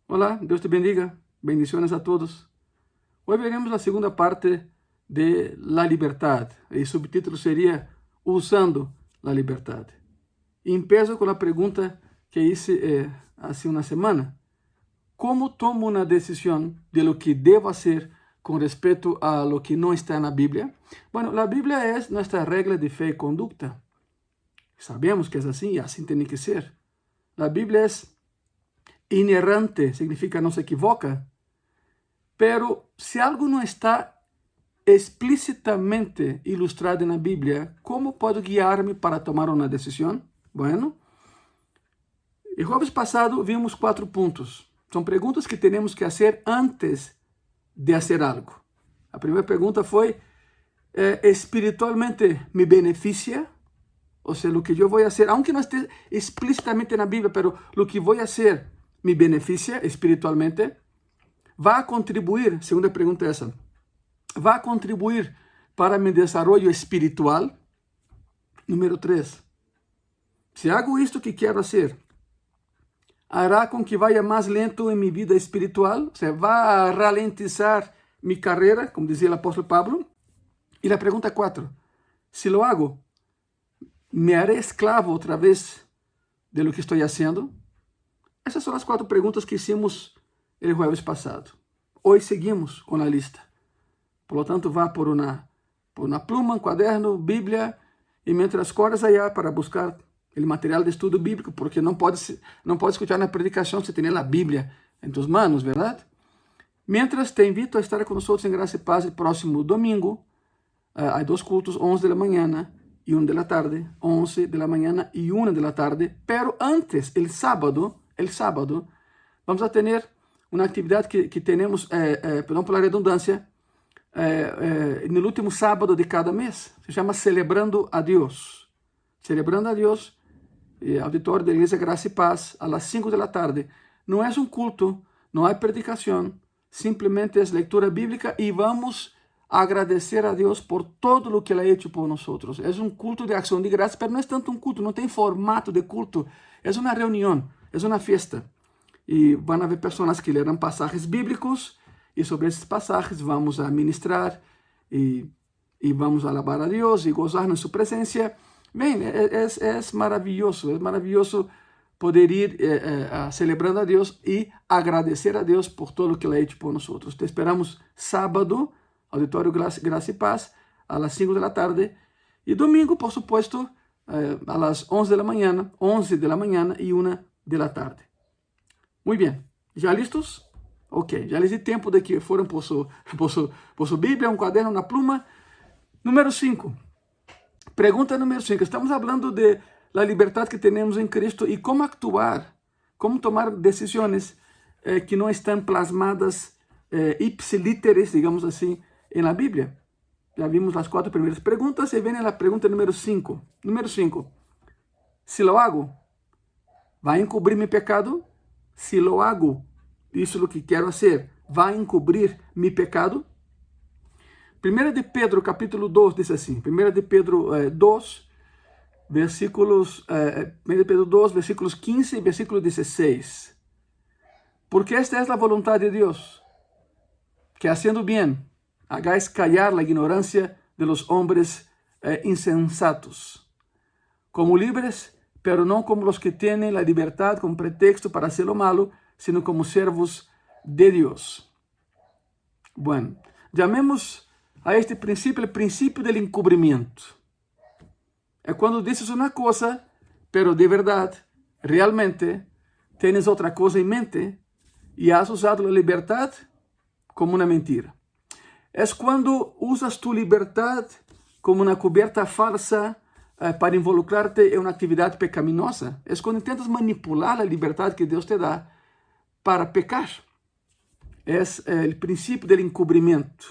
Olá, Deus te bendiga. Bendiciones a todos. Hoy veremos la segunda parte de la libertad. El subtítulo sería Usando la libertad. Y empiezo con la pregunta que hice hace una semana. ¿Cómo tomo una decisión de lo que debo hacer con respecto a lo que no está en la Biblia? Bueno, la Biblia es nuestra regla de fe y conducta. Sabemos que es así y así tiene que ser. La Biblia es inerrante, significa no se equivoca. Pero si algo no está explícitamente ilustrado en la Biblia, ¿cómo puedo guiarme para tomar una decisión? Bueno, el jueves pasado vimos 4 puntos. Son preguntas que tenemos que hacer antes de hacer algo. La primera pregunta fue, ¿espiritualmente me beneficia? O sea, lo que yo voy a hacer, aunque no esté explícitamente en la Biblia, pero lo que voy a hacer me beneficia espiritualmente. ¿Va a contribuir? Segunda pregunta esa. ¿Va a contribuir para mi desarrollo espiritual? Número 3. Si hago esto que quiero hacer, ¿hará con que vaya más lento en mi vida espiritual? O sea, ¿va a ralentizar mi carrera, como decía el apóstol Pablo? Y la pregunta 4. Si lo hago, ¿me haré esclavo otra vez de lo que estoy haciendo? Essas são as 4 perguntas que hicimos el jueves pasado. Hoy seguimos con la lista. Por lo tanto, vá por una pluma, un cuaderno, Biblia, y mientras corres allá para buscar el material de estudio bíblico, porque no puedes escuchar una predicación si tienes la Biblia en tus manos, ¿verdad? Mientras, te invito a estar con nosotros en Gracia y Paz el próximo domingo. Hay 2 cultos, 11 de la mañana y 1 de la tarde, 11 de la mañana y 1 de la tarde, pero antes, el sábado, vamos a tener una actividad que tenemos, perdón por la redundancia, en el último sábado de cada mes. Se llama Celebrando a Dios. Celebrando a Dios, auditorio de Iglesia Gracia y Paz, a las 5 de la tarde. No es un culto, no hay predicación, simplemente es lectura bíblica y vamos a agradecer a Dios por todo lo que Él ha hecho por nosotros. Es un culto de acción de gracias, pero no es tanto un culto, no tiene formato de culto. Es una reunión, es una fiesta. Y van a haber personas que leerán pasajes bíblicos y sobre esos pasajes vamos a ministrar y vamos a alabar a Dios y gozarnos en su presencia. Ven, es maravilloso poder ir celebrando a Dios y agradecer a Dios por todo lo que Él ha hecho por nosotros. Te esperamos sábado, Auditorio Gracia y Paz, a las 5 de la tarde. Y domingo, por supuesto, a las 11 de la mañana y 1 de la tarde. Muy bien, ¿ya listos? Ok, ya les di tiempo de que fueran por su Biblia, un cuaderno, una pluma. Número 5. Pregunta número 5. Estamos hablando de la libertad que tenemos en Cristo y cómo actuar, cómo tomar decisiones que no están plasmadas ipsilíteres, digamos así, en la Biblia. Ya vimos las 4 primeras preguntas y viene la pregunta número 5. Número 5. Si lo hago, ¿va a encubrir mi pecado? Si lo hago, isso é o que quero fazer, vai encobrir mi pecado? 1 de Pedro, capítulo 2, diz assim, 1 de Pedro 2, versículos, 1 de Pedro 2, versículos 15 e versículo 16. Porque esta é a voluntade de Deus, que haciendo bien, hagáis callar la ignorancia de los hombres insensatos, como libres, pero no como los que tienen la libertad como pretexto para hacer lo malo, sino como servos de Dios. Bueno, llamemos a este principio el principio del encubrimiento. Es cuando dices una cosa, pero de verdad, realmente, tienes otra cosa en mente y has usado la libertad como una mentira. Es cuando usas tu libertad como una cubierta falsa para involucrarte en una actividad pecaminosa. Es cuando intentas manipular la libertad que Dios te da para pecar. Es el principio del encubrimiento.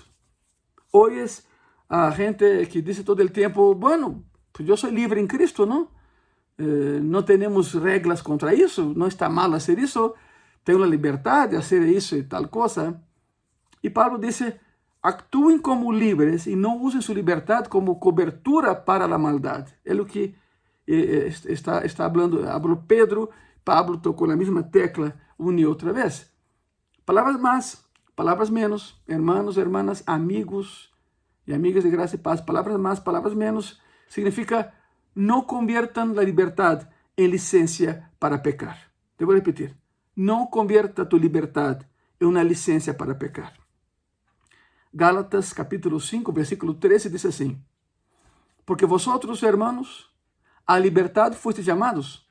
Oyes a gente que dice todo el tiempo, bueno, pues yo soy libre en Cristo, ¿no? No tenemos reglas contra eso, no está mal hacer eso, tengo la libertad de hacer eso y tal cosa. Y Pablo dice, actúen como libres y no usen su libertad como cobertura para la maldad. Es lo que está hablando Pedro. Pablo tocó la misma tecla una y otra vez. Palabras más, palabras menos, hermanos, hermanas, amigos y amigas de gracia y paz. Palabras más, palabras menos, significa no conviertan la libertad en licencia para pecar. Te voy a repetir. No convierta tu libertad en una licencia para pecar. Gálatas capítulo 5, versículo 13 dice así: porque vosotros, hermanos, a libertad fuisteis llamados,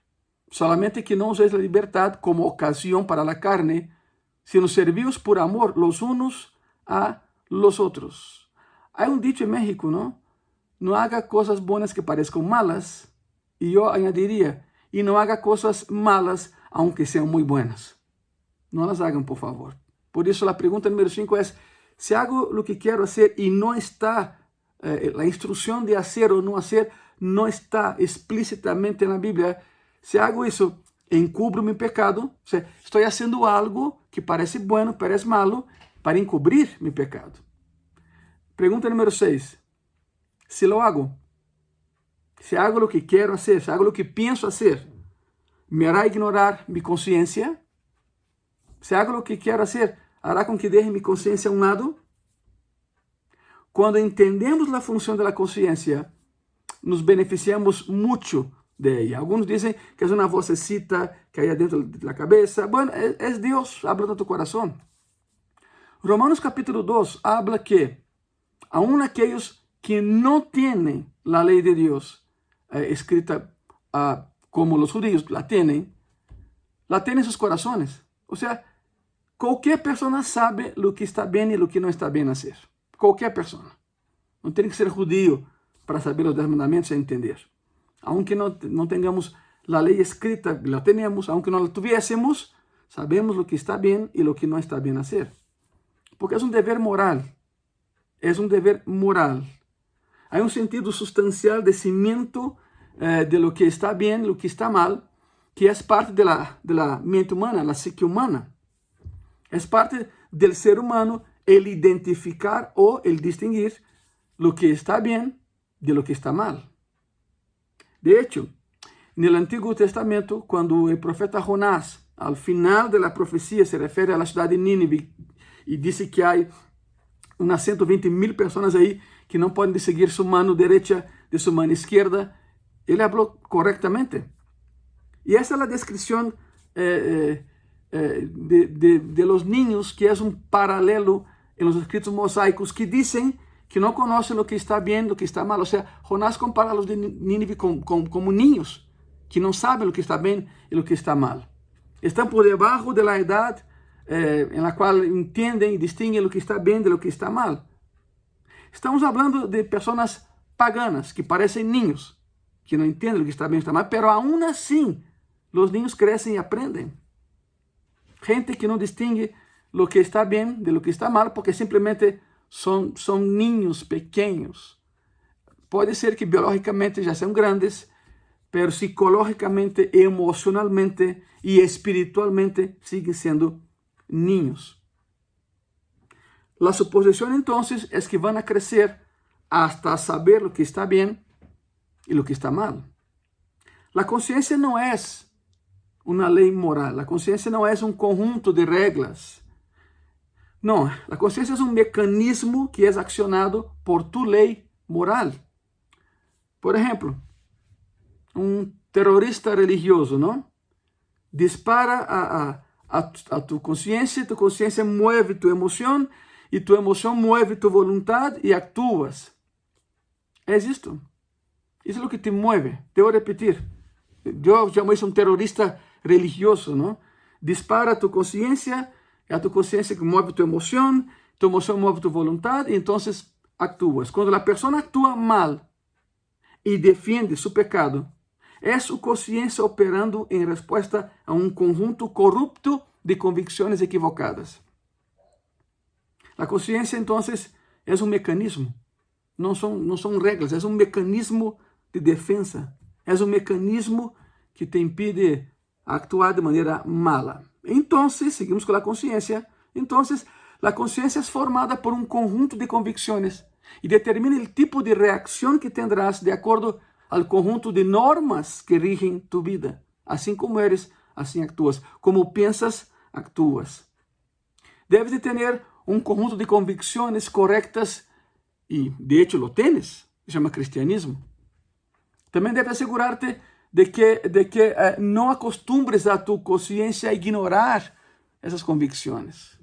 solamente que no uséis la libertad como ocasión para la carne, sino servíos por amor los unos a los otros. Hay un dicho en México, ¿no? No haga cosas buenas que parezcan malas, y yo añadiría, y no haga cosas malas aunque sean muy buenas. No las hagan, por favor. Por eso la pregunta número 5 es, si hago lo que quiero hacer y no está la instrucción de hacer o no hacer, no está explícitamente en la Biblia, si hago eso, encubro mi pecado, o sea, estoy haciendo algo que parece bueno, parece malo, para encubrir mi pecado. Pregunta número 6. Si lo hago, si hago lo que quiero hacer, si hago lo que pienso hacer, ¿me hará ignorar mi conciencia? Si hago lo que quiero hacer, ¿hará con que deje mi conciencia a un lado? Cuando entendemos la función de la conciencia, nos beneficiamos mucho de ella. Algunos dicen que es una vocecita que hay adentro de la cabeza. Bueno, es Dios hablando a tu corazón. Romanos capítulo 2 habla que aún aquellos que no tienen la ley de Dios escrita como los judíos la tienen en sus corazones. O sea, cualquier persona sabe lo que está bien y lo que no está bien hacer. Cualquier persona. No tiene que ser judío para saber los 10 mandamientos y entender. Aunque no tengamos la ley escrita, la tenemos, aunque no la tuviésemos, sabemos lo que está bien y lo que no está bien hacer. Porque es un deber moral. Es un deber moral. Hay un sentido sustancial de cimiento de lo que está bien, lo que está mal, que es parte de la mente humana, la psique humana. Es parte del ser humano el identificar o el distinguir lo que está bien de lo que está mal. De hecho, en el Antiguo Testamento, cuando el profeta Jonás, al final de la profecía, se refiere a la ciudad de Nínive y dice que hay unas 120,000 personas ahí que no pueden distinguir su mano derecha de su mano izquierda, él habló correctamente. Y esa es la descripción de los niños, que es un paralelo en los escritos mosaicos que dicen que no conocen lo que está bien, lo que está mal. O sea, Jonás compara a los de Nínive como niños que no saben lo que está bien y lo que está mal. Están por debajo de la edad en la cual entienden y distinguen lo que está bien de lo que está mal. Estamos hablando de personas paganas que parecen niños, que no entienden lo que está bien y está mal, pero aún así los niños crecen y aprenden. Gente que no distingue lo que está bien de lo que está mal porque simplemente son niños pequeños. Puede ser que biológicamente ya sean grandes, pero psicológicamente, emocionalmente y espiritualmente siguen siendo niños. La suposición entonces es que van a crecer hasta saber lo que está bien y lo que está mal. La conciencia no es una ley moral, la conciencia no es un conjunto de reglas. No, la conciencia es un mecanismo que es accionado por tu ley moral. Por ejemplo, un terrorista religioso, ¿no? Dispara a tu conciencia mueve tu emoción y tu emoción mueve tu voluntad y actúas. Es esto. Eso es lo que te mueve. Te voy a repetir. Yo llamo eso un terrorista religioso, ¿no? Dispara a tu conciencia que mueve tu emoción mueve tu voluntad y entonces actúas. Cuando la persona actúa mal y defiende su pecado, es su conciencia operando en respuesta a un conjunto corrupto de convicciones equivocadas. La conciencia entonces es un mecanismo, no son reglas, es un mecanismo de defensa, es un mecanismo que te impide actuar de manera mala. Entonces, seguimos con la conciencia. Entonces, la conciencia es formada por un conjunto de convicciones y determina el tipo de reacción que tendrás de acuerdo al conjunto de normas que rigen tu vida. Así como eres, así actúas. Como piensas, actúas. debes de tener un conjunto de convicciones correctas y de hecho lo tienes, se llama cristianismo. También debes asegurarte de que no acostumbres a tu conciencia a ignorar esas convicciones.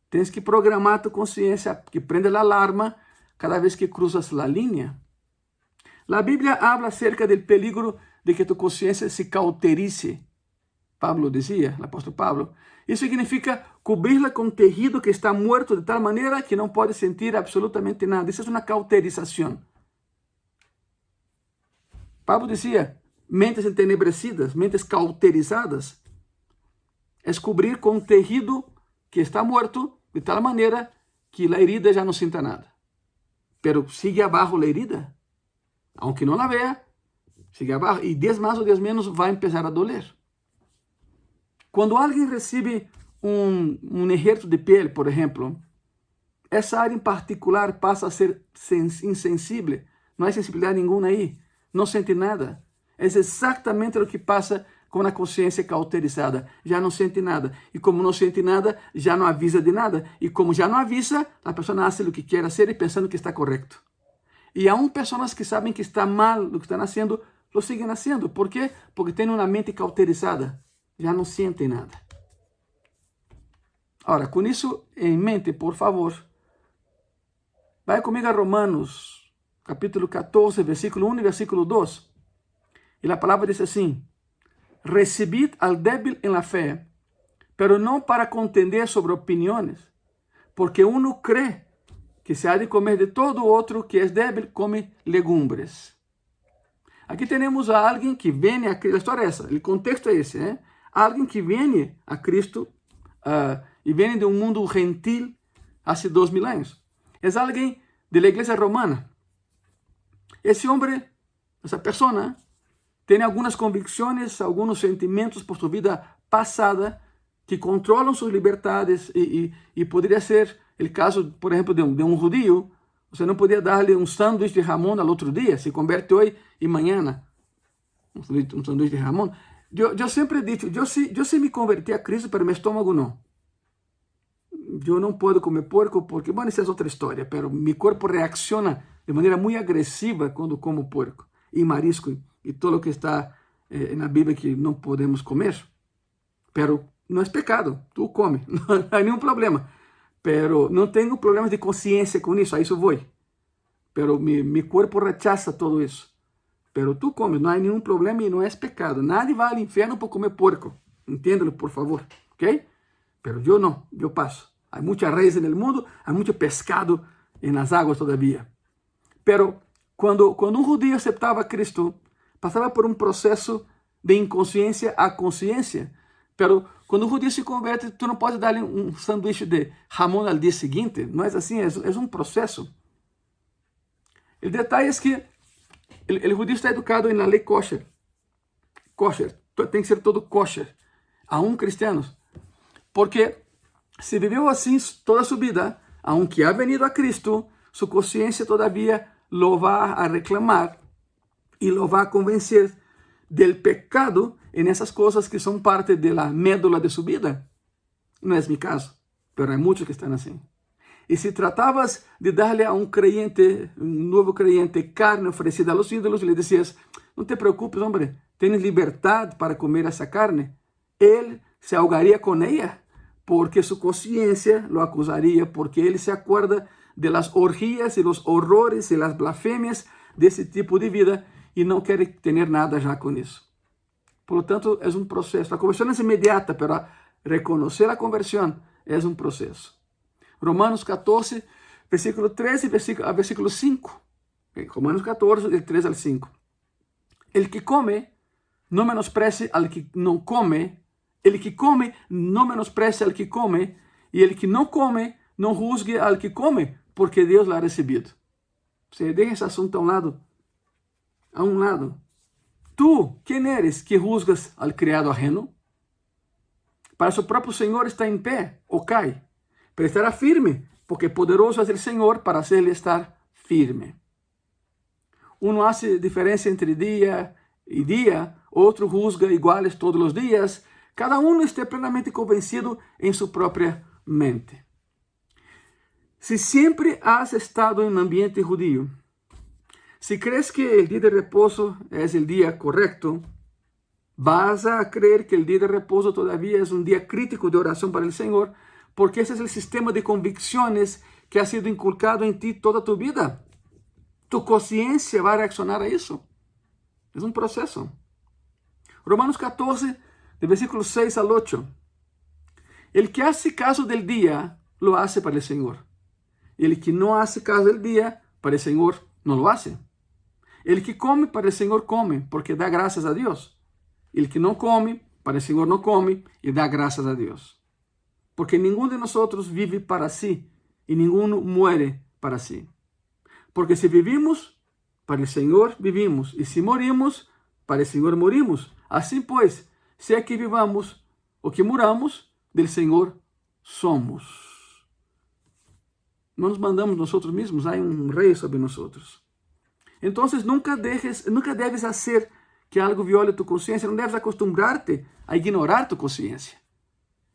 Tienes que programar tu conciencia, que prenda la alarma cada vez que cruzas la línea. La Biblia habla acerca del peligro de que tu conciencia se cauterice. Pablo decía, el apóstol Pablo. Eso significa cubrirla con tejido que está muerto de tal manera que no puede sentir absolutamente nada. Esa es una cauterización. Pablo decía, mentes entenebrecidas, mentes cauterizadas, es cubrir con tejido que está muerto de tal manera que la herida ya no sienta nada. Pero sigue abajo la herida. Aunque no la vea, sigue abajo. Y 10 más o 10 menos va a empezar a doler. Cuando alguien recibe un ejército de piel, por ejemplo, esa área en particular pasa a ser insensible. No hay sensibilidad ninguna ahí. No siente nada. Es exactamente lo que pasa con la conciencia cauterizada. Ya no siente nada. Y como no siente nada, ya no avisa de nada. Y como ya no avisa, la persona hace lo que quiere hacer y pensando que está correcto. Y aún personas que saben que está mal lo que están haciendo, lo siguen haciendo. ¿Por qué? Porque tienen una mente cauterizada. Ya no siente nada. Ahora, con eso en mente, por favor, vaya conmigo a Romanos, capítulo 14, versículo 1 y versículo 2. Y la palabra dice así: recibid al débil en la fe, pero no para contender sobre opiniones, porque uno cree que se ha de comer de todo, otro que es débil come legumbres. Aquí tenemos a alguien que viene a Cristo. La historia es esa, el contexto es ese, ¿eh? Alguien que viene a Cristo y viene de un mundo gentil hace 2000 años. Es alguien de la iglesia romana. Ese hombre, esa persona, tiene algunas convicciones, algunos sentimientos por su vida pasada que controlan sus libertades y podría ser el caso, por ejemplo, de un judío. O sea, no podía darle un sándwich de jamón al otro día, se convierte hoy y mañana. Un sándwich de jamón. Yo siempre he dicho, yo sí me convertí a Cristo, pero mi estómago no. Yo no puedo comer puerco porque, bueno, esa es otra historia, pero mi cuerpo reacciona de manera muy agresiva cuando como puerco y marisco y todo lo que está en la Biblia que no podemos comer. Pero no es pecado, tú comes, no hay ningún problema. Pero no tengo problemas de conciencia con eso, a eso voy. Pero mi cuerpo rechaza todo eso. Pero tú comes, no hay ningún problema y no es pecado. Nadie va al infierno por comer puerco. Entiéndelo, por favor. ¿Ok? Pero yo no, yo paso. Hay mucha raíz en el mundo, hay mucho pescado en las aguas todavía. Pero cuando un judío aceptaba a Cristo, pasaba por un proceso de inconsciencia a conciencia. Pero cuando un judío se convierte, tú no puedes darle un sándwich de jamón al día siguiente. No es así, es un proceso. El detalle es que el judío está educado en la ley kosher. Kosher, tem que ser todo kosher. Aún cristianos. Porque se vivió así toda su vida, aunque ha venido a Cristo, su conciencia todavía lo va a reclamar y lo va a convencer del pecado en esas cosas que son parte de la médula de su vida. No es mi caso, pero hay muchos que están así. Y si tratabas de darle a un creyente, un nuevo creyente, carne ofrecida a los ídolos, le decías, no te preocupes, hombre, tienes libertad para comer esa carne. Él se ahogaría con ella, porque su conciencia lo acusaría, porque él se acuerda de las orgías y los horrores y las blasfemias de ese tipo de vida y no quiere tener nada ya con eso. Por lo tanto, es un proceso. La conversión es inmediata, pero reconocer la conversión es un proceso. Romanos 14, versículo 13 a versículo 5. Romanos 14, del 3 al 5. El que come, no menosprecie al que no come. El que come, no menosprecie al que come. Y el que no come, no juzgue al que come, porque Dios la ha recibido. O sea, deja ese asunto a un lado. A un lado. Tú, ¿quién eres que juzgas al criado ajeno? Para su propio Señor está en pie o cae, pero estará firme, porque poderoso es el Señor para hacerle estar firme. Uno hace diferencia entre día y día, otro juzga iguales todos los días. Cada uno esté plenamente convencido en su propia mente. Si siempre has estado en un ambiente judío, si crees que el día de reposo es el día correcto, vas a creer que el día de reposo todavía es un día crítico de oración para el Señor, porque ese es el sistema de convicciones que ha sido inculcado en ti toda tu vida. Tu conciencia va a reaccionar a eso. Es un proceso. Romanos 14, de versículos 6 al 8. El que hace caso del día, lo hace para el Señor. Y el que no hace caso del día, para el Señor no lo hace. El que come, para el Señor come, porque da gracias a Dios. El que no come, para el Señor no come, y da gracias a Dios. Porque ninguno de nosotros vive para sí, y ninguno muere para sí. Porque si vivimos, para el Señor vivimos, y si morimos, para el Señor morimos. Así pues, sea que vivamos o que muramos, del Señor somos. No nos mandamos nosotros mismos, hay un rey sobre nosotros. Entonces nunca debes hacer que algo viole tu conciencia, no debes acostumbrarte a ignorar tu conciencia.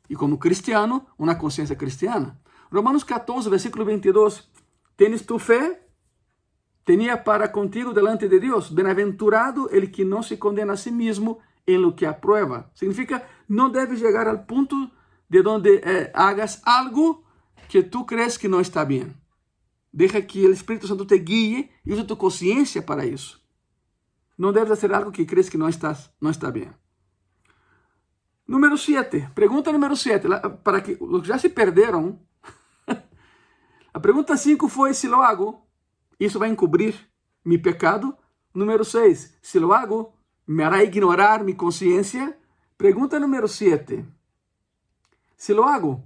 Y como cristiano, una conciencia cristiana. Romanos 14, versículo 22. ¿Tienes tu fe? Tenía para contigo delante de Dios. Bienaventurado el que no se condena a sí mismo en lo que aprueba. Significa, no debes llegar al punto de donde hagas algo que tú crees que no está bien. Deja que el Espíritu Santo te guíe y use tu conciencia para eso. No debes hacer algo que crees que no está bien. Número 7. Pregunta número 7. Para que los que ya se perdieron. La pregunta 5 fue, si lo hago, ¿eso va a encubrir mi pecado? Número 6. Si lo hago, ¿me hará ignorar mi conciencia? Pregunta número 7. Si lo hago,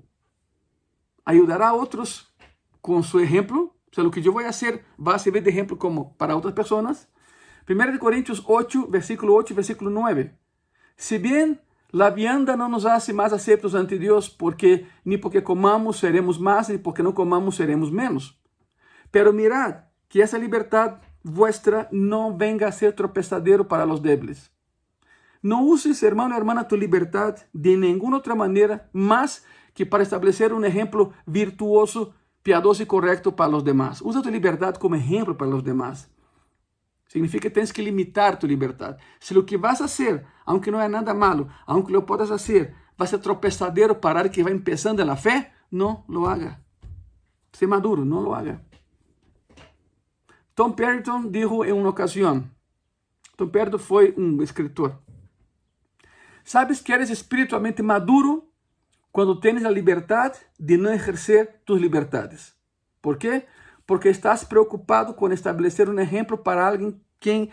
¿ayudará a otros con su ejemplo? O sea, lo que yo voy a hacer va a servir de ejemplo como para otras personas. 1 Corintios 8, versículo 8 y versículo 9. Si bien la vianda no nos hace más aceptos ante Dios, ni porque comamos seremos más, ni porque no comamos seremos menos. Pero mirad que esa libertad vuestra no venga a ser tropezadero para los débiles. No uses, hermano y hermana, tu libertad de ninguna otra manera más que para establecer un ejemplo virtuoso, piadoso y correcto para los demás. Usa tu libertad como ejemplo para los demás. Significa que tienes que limitar tu libertad. Si lo que vas a hacer, aunque no es nada malo, aunque lo puedas hacer, va a ser tropezadero para el que va empezando en la fe, no lo haga. Sé maduro, no lo haga. Tom Perryton dijo en una ocasión, Tom Perryton fue un escritor, ¿sabes que eres espiritualmente maduro cuando tienes la libertad de no ejercer tus libertades? ¿Por qué? Porque estás preocupado con establecer un ejemplo para alguien quien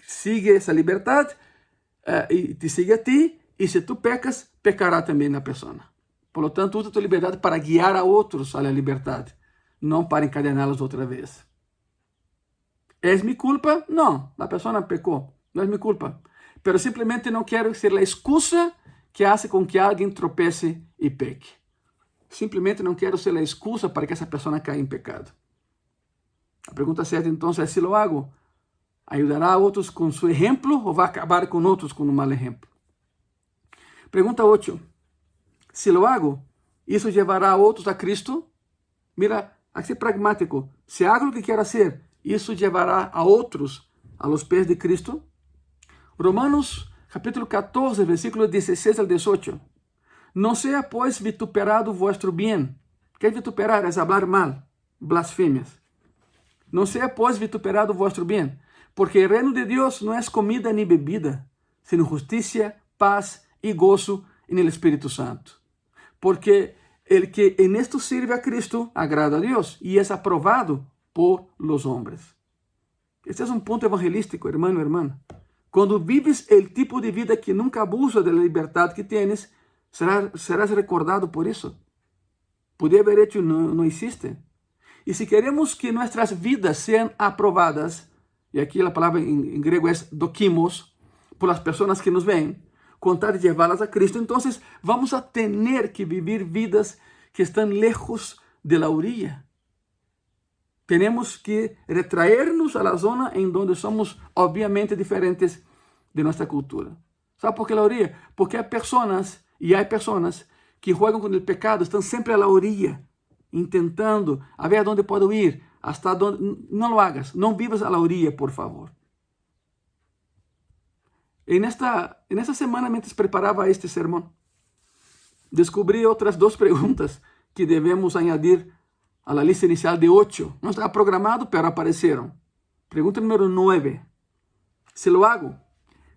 sigue esa libertad y te sigue a ti, y si tú pecas, pecará también la persona. Por lo tanto, usa tu libertad para guiar a otros a la libertad, no para encadenarlos otra vez. ¿Es mi culpa? No, la persona pecó, no es mi culpa. Pero simplemente no quiero ser la excusa que hace con que alguien tropece y peque. Simplemente no quiero ser la excusa para que esa persona caiga en pecado. La pregunta certa entonces es, si lo hago, ¿ayudará a otros con su ejemplo o va a acabar con otros con un mal ejemplo? Pregunta 8. Si lo hago, ¿eso llevará a otros a Cristo? Mira, hay que ser pragmático. Si hago lo que quiero hacer, ¿eso llevará a otros a los pies de Cristo? Romanos capítulo 14, versículos 16 al 18. No sea pues vituperado vuestro bien. ¿Qué es vituperar? Es hablar mal, blasfemias. No sea pues vituperado vuestro bien, porque el reino de Dios no es comida ni bebida, sino justicia, paz y gozo en el Espíritu Santo. Porque el que en esto sirve a Cristo agrada a Dios y es aprobado por los hombres. Este es un punto evangelístico, hermano y hermana. Cuando vives el tipo de vida que nunca abusa de la libertad que tienes, serás recordado por eso. Podía haber hecho y no hiciste. Y si queremos que nuestras vidas sean aprobadas, y aquí la palabra en griego es dokimos, por las personas que nos ven, contar y llevarlas a Cristo, entonces vamos a tener que vivir vidas que están lejos de la orilla. Tenemos que retraernos a la zona en donde somos obviamente diferentes de nuestra cultura. ¿Sabe por qué la orilla? Porque hay personas que juegan con el pecado, están siempre a la orilla, intentando a ver a dónde puedo ir, hasta dónde. No lo hagas, no vivas a la orilla, por favor. En esta semana, mientras preparaba este sermón, descubrí otras 2 preguntas que debemos añadir a la lista inicial de 8. No estaba programado, pero aparecieron. Pregunta número 9. Si lo hago,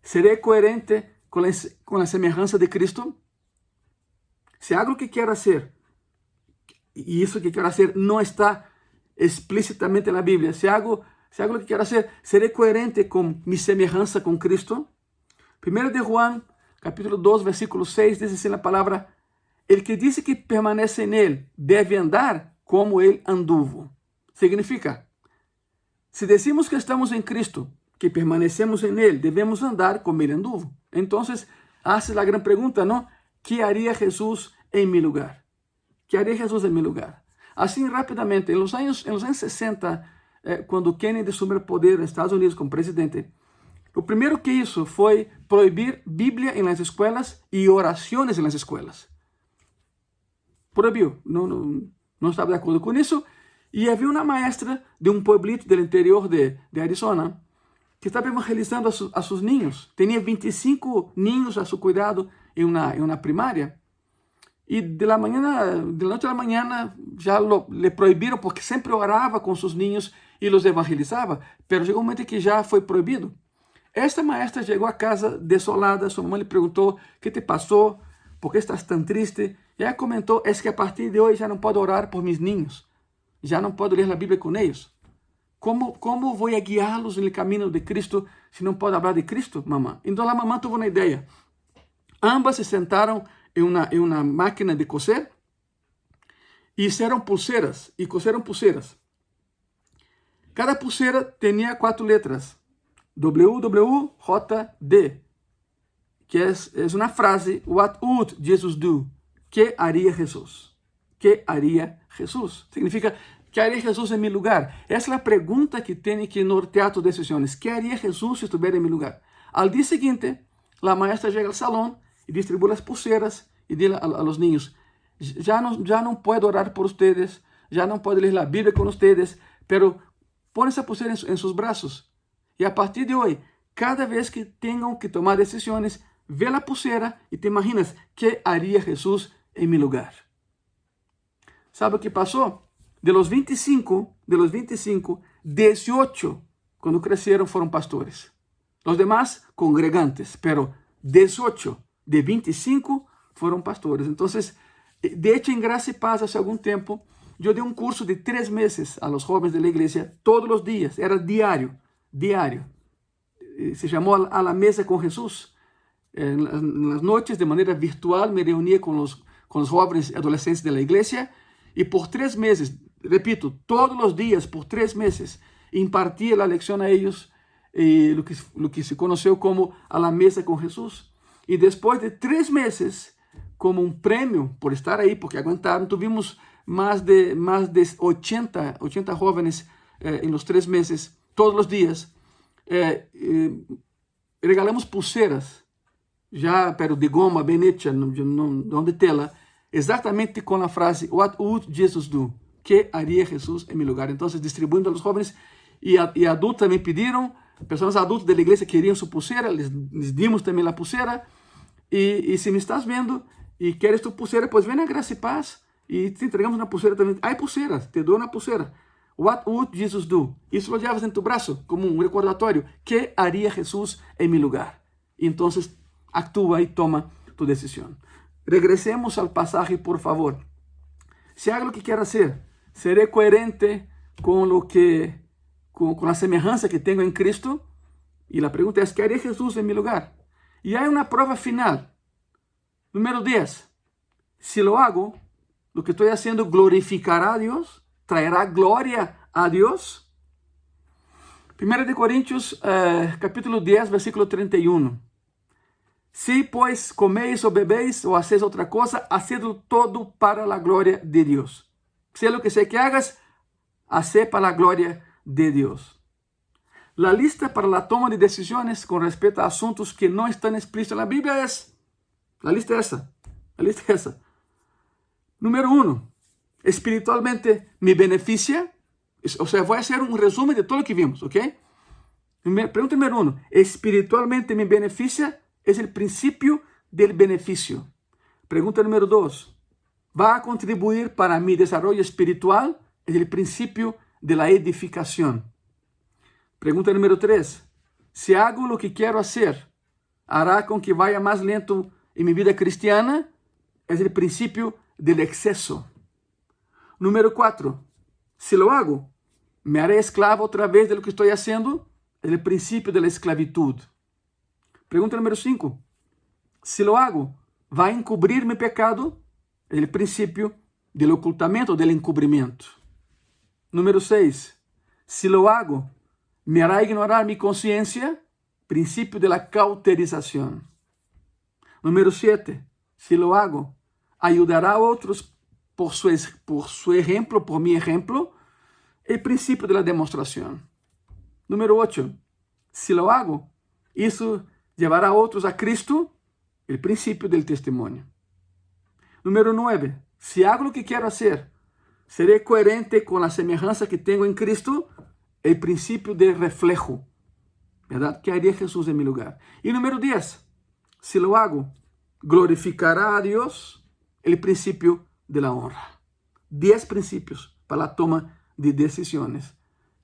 ¿seré coherente con la semejanza de Cristo? Si hago lo que quiero hacer, y eso que quiero hacer no está explícitamente en la Biblia, si hago lo que quiero hacer, ¿seré coherente con mi semejanza con Cristo? 1 de Juan, capítulo 2, versículo 6, dice así la palabra: el que dice que permanece en él debe andar como él anduvo. Significa, si decimos que estamos en Cristo, que permanecemos en él, debemos andar como él anduvo. Entonces, hace la gran pregunta, ¿no? ¿Qué haría Jesús en mi lugar? ¿Qué haría Jesús en mi lugar? Así rápidamente, en los años 60, cuando Kennedy asumió el poder en Estados Unidos como presidente, lo primero que hizo fue prohibir Biblia en las escuelas y oraciones en las escuelas. Prohibió, no estaba de acuerdo con eso. Y había una maestra de un pueblito del interior de Arizona que estaba evangelizando a sus niños. Tenía 25 niños a su cuidado en una primaria. Y de la noche a la mañana ya le prohibieron, porque siempre oraba con sus niños y los evangelizaba. Pero llegó un momento que ya fue prohibido. Esta maestra llegó a casa desolada. Su mamá le preguntó: ¿qué te pasó? ¿Por qué estás tan triste? Y ella comentó: es que a partir de hoy ya no puedo orar por mis niños. Ya no puedo leer la Biblia con ellos. ¿Cómo voy a guiarlos en el camino de Cristo si no puedo hablar de Cristo, mamá? Entonces la mamá tuvo una idea. Ambas se sentaron en una máquina de coser y hicieron pulseras. Y cosieron pulseras. Cada pulsera tenía 4 letras. WWJD. Que es una frase: What would Jesus do? ¿Qué haría Jesús? ¿Qué haría Jesús? Significa, ¿qué haría Jesús en mi lugar? Esa es la pregunta que tiene que nortear tus decisiones. ¿Qué haría Jesús si estuviera en mi lugar? Al día siguiente, la maestra llega al salón y distribuye las pulseras y dice a los niños: ya no puedo orar por ustedes, ya no puedo leer la Biblia con ustedes, pero pon esa pulsera en sus brazos. Y a partir de hoy, cada vez que tengan que tomar decisiones, ve la pulsera y te imaginas: ¿qué haría Jesús en mi lugar? ¿Sabe qué pasó? De los 25, 18, cuando crecieron, fueron pastores. Los demás, congregantes, pero 18 de 25 fueron pastores. Entonces, de hecho, en Gracia y Paz, hace algún tiempo, yo di un curso de 3 meses a los jóvenes de la iglesia, todos los días, era diario. Se llamó A la Mesa con Jesús. En las noches, de manera virtual, me reunía con los jóvenes y adolescentes de la iglesia, y por 3 meses, repito, todos los días, por 3 meses, impartía la lección a ellos, lo que se conoció como A la Mesa con Jesús. Y después de 3 meses, como un premio por estar ahí, porque aguantaron, tuvimos más de 80 jóvenes en los 3 meses, todos los días. Regalamos pulseras, já, pero de goma, bem hecha, não de tela, exatamente com a frase: What would Jesus do? ¿Qué haría Jesús en mi lugar? Entonces, distribuyendo a los jóvenes y adultos también pidieron, personas adultas de la iglesia querían su pulsera, les dimos también la pulsera. Y si me estás viendo y quieres tu pulsera, pues ven a Gracia y Paz y te entregamos una pulsera también. Hay pulseras, te doy una pulsera. What would Jesus do? Isso lo llevas en tu brazo como un recordatorio. ¿Qué haría Jesús en mi lugar? Y entonces actúa y toma tu decisión. Regresemos al pasaje, por favor. Si hago lo que quiero hacer, seré coherente con la semejanza que tengo en Cristo. Y la pregunta es: ¿qué haría Jesús en mi lugar? Y hay una prueba final. Número 10. Si lo hago, lo que estoy haciendo glorificará a Dios, traerá gloria a Dios. 1 Corintios, capítulo 10, versículo 31. Si pues coméis o bebéis o hacéis otra cosa, hacedlo todo para la gloria de Dios. Sea lo que sea que hagas, haced para la gloria de Dios. La lista para la toma de decisiones con respecto a asuntos que no están explícitos en la Biblia es, la lista es esa. Número 1, espiritualmente me beneficia. O sea, voy a hacer un resumen de todo lo que vimos, ¿ok? Pregunta número 1, espiritualmente me beneficia, es el principio del beneficio. Pregunta número 2, ¿va a contribuir para mi desarrollo espiritual? Es el principio de la edificación. Pregunta número 3, si hago lo que quiero hacer, ¿hará con que vaya más lento en mi vida cristiana? Es el principio del exceso. Número 4, si lo hago, ¿me haré esclavo otra vez de lo que estoy haciendo? Es el principio de la esclavitud. Pregunta número 5, si lo hago, ¿va a encubrir mi pecado? Es el principio del ocultamiento, del encubrimiento. Número 6, si lo hago, ¿me hará ignorar mi conciencia? Principio de la cauterización. Número 7, si lo hago, ¿ayudará a otros por su ejemplo, por mi ejemplo? El principio de la demostración. Número 8, si lo hago, ¿eso llevará a otros a Cristo? El principio del testimonio. Número 9, si hago lo que quiero hacer, ¿seré coherente con la semejanza que tengo en Cristo? El principio de reflejo, ¿verdad? ¿Qué haría Jesús en mi lugar? Y número 10, si lo hago, ¿glorificará a Dios? El principio de la honra. 10 principios para la toma de decisiones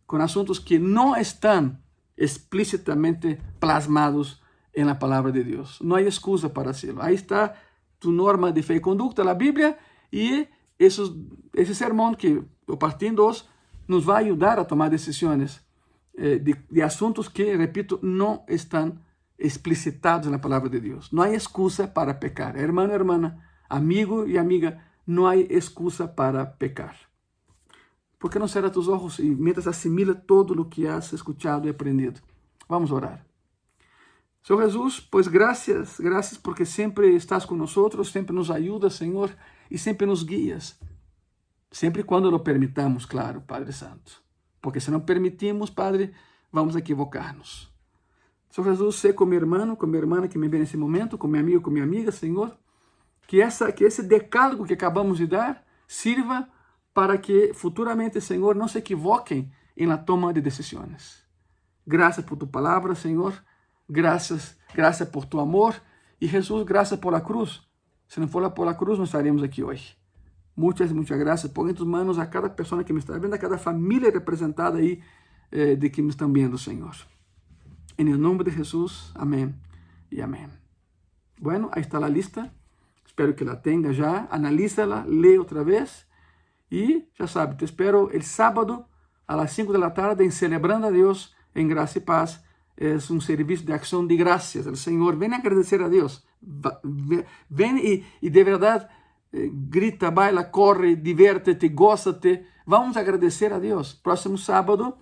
con asuntos que no están explícitamente plasmados en la palabra de Dios. No hay excusa para hacerlo. Ahí está tu norma de fe y conducta, la Biblia, y ese sermón que yo partí en 2 nos va a ayudar a tomar decisiones de asuntos que, repito, no están explicitados en la palabra de Dios. No hay excusa para pecar. Hermano, hermana, amigo y amiga, no hay excusa para pecar. ¿Por qué no cerras tus ojos y mientras asimila todo lo que has escuchado y aprendido? Vamos a orar. Señor Jesús, pues gracias porque siempre estás con nosotros, siempre nos ayudas, Señor, y siempre nos guías. Siempre y cuando lo permitamos, claro, Padre Santo. Porque si no permitimos, Padre, vamos a equivocarnos. Señor Jesús, sé con mi hermano, con mi hermana que me ve en ese momento, con mi amigo, con mi amiga, Señor, que ese decálogo que acabamos de dar sirva para que futuramente, Señor, no se equivoquen en la toma de decisiones. Gracias por tu palabra, Señor. Gracias por tu amor. Y Jesús, gracias por la cruz. Si no fuera por la cruz, no estaríamos aquí hoy. Muchas gracias. Pon en tus manos a cada persona que me está viendo, a cada familia representada ahí de que me están viendo, Señor. En el nombre de Jesús, amén y amén. Bueno, ahí está la lista. Espero que la tenga ya. Analízala, lee otra vez. Y ya sabes, te espero el sábado a las 5 de la tarde en Celebrando a Dios en Gracia y Paz. Es un servicio de acción de gracias al Señor. Ven a agradecer a Dios. Ven y de verdad grita, baila, corre, diviértete, gózate. Vamos a agradecer a Dios. Próximo sábado,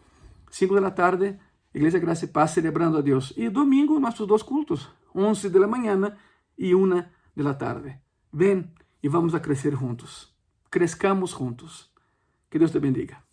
5 de la tarde, Iglesia Gracia y Paz, Celebrando a Dios. Y domingo, nuestros 2 cultos, 11 de la mañana y 1 de la tarde. Ven y vamos a crecer juntos. Crezcamos juntos. Que Dios te bendiga.